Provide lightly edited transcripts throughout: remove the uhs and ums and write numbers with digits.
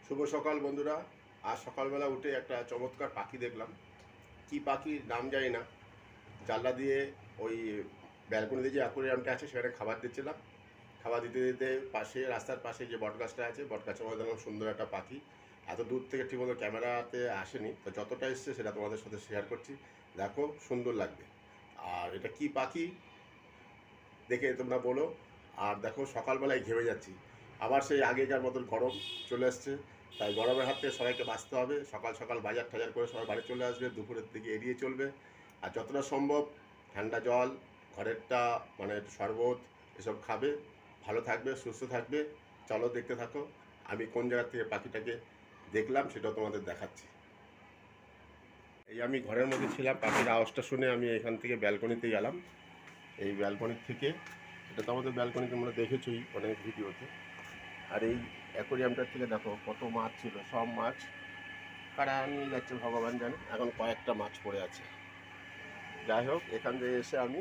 শুভ সকাল বন্ধুরা। আজ সকালবেলা উঠে একটা চমৎকার পাখি দেখলাম। কি পাখির নাম জানি না। জানলা দিয়ে ওই ব্যালকনিতে যে অ্যাকোয়ারিয়ামটা আছে সেখানে খাবার দিচ্ছিলাম। খাবার দিতে দিতে পাশে রাস্তার পাশে যে বটগাছটা আছে বটগাছের মধ্যে দেখলাম সুন্দর একটা পাখি। এত দূর থেকে ঠিকমতো ক্যামেরাতে আসেনি, তো যতটা এসছে সেটা তোমাদের সাথে শেয়ার করছি। দেখো, সুন্দর লাগবে। আর এটা কি পাখি দেখে তোমরা বলো। আর দেখো, সকালবেলায় ঘেমে যাচ্ছি। আবার সেই আগেকার মতন গরম চলে আসছে। তাই গরমের হাত থেকে সবাইকে বাঁচতে হবে। সকাল সকাল বাজার টাজার করে সবাই বাড়ি চলে আসবে, দুপুরের দিকে এড়িয়ে চলবে। আর যতটা সম্ভব ঠান্ডা জল, ঘরেরটা মানে শরবত এসব খাবে। ভালো থাকবে, সুস্থ থাকবে। চলো দেখতে থাকো আমি কোন জায়গা থেকে পাখিটাকে দেখলাম, সেটাও তোমাদের দেখাচ্ছি। এই আমি ঘরের মধ্যে ছিলাম, পাখির আওয়াজটা শুনে আমি এখান থেকে ব্যালকনিতে গেলাম। এই ব্যালকনির থেকে, এটা তো আমাদের ব্যালকনি তোমরা দেখেছোই অনেক ভিডিওতে। আর এই অ্যাকোরিয়ামটার থেকে দেখো কত মাছ ছিল, সব মাছ কারা নিয়ে যাচ্ছে ভগবান জানে। এখন কয়েকটা মাছ পড়ে আছে। যাই হোক, এখান থেকে এসে আমি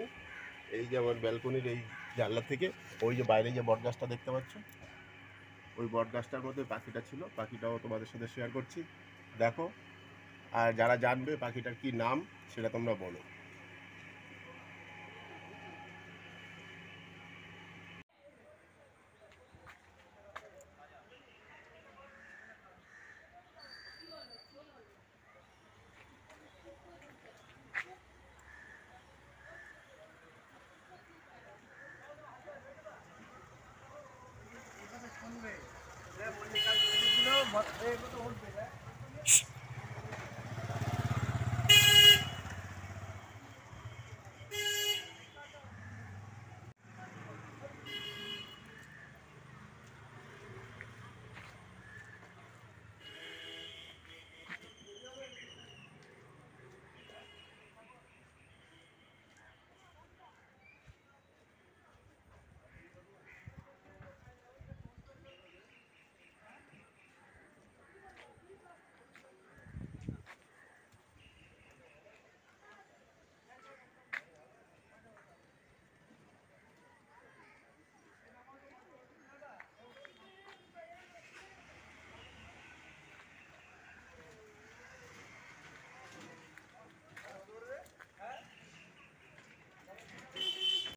এই যে আমার ব্যালকনির এই জানলা থেকে ওই যে বাইরে যে বটগাছটা দেখতে পাচ্ছ, ওই বটগাছটার মধ্যে পাখিটা ছিল। পাখিটাও তোমাদের সাথে শেয়ার করছি, দেখো। আর যারা জানবে পাখিটার কি নাম সেটা তোমরা বলো। শুনবে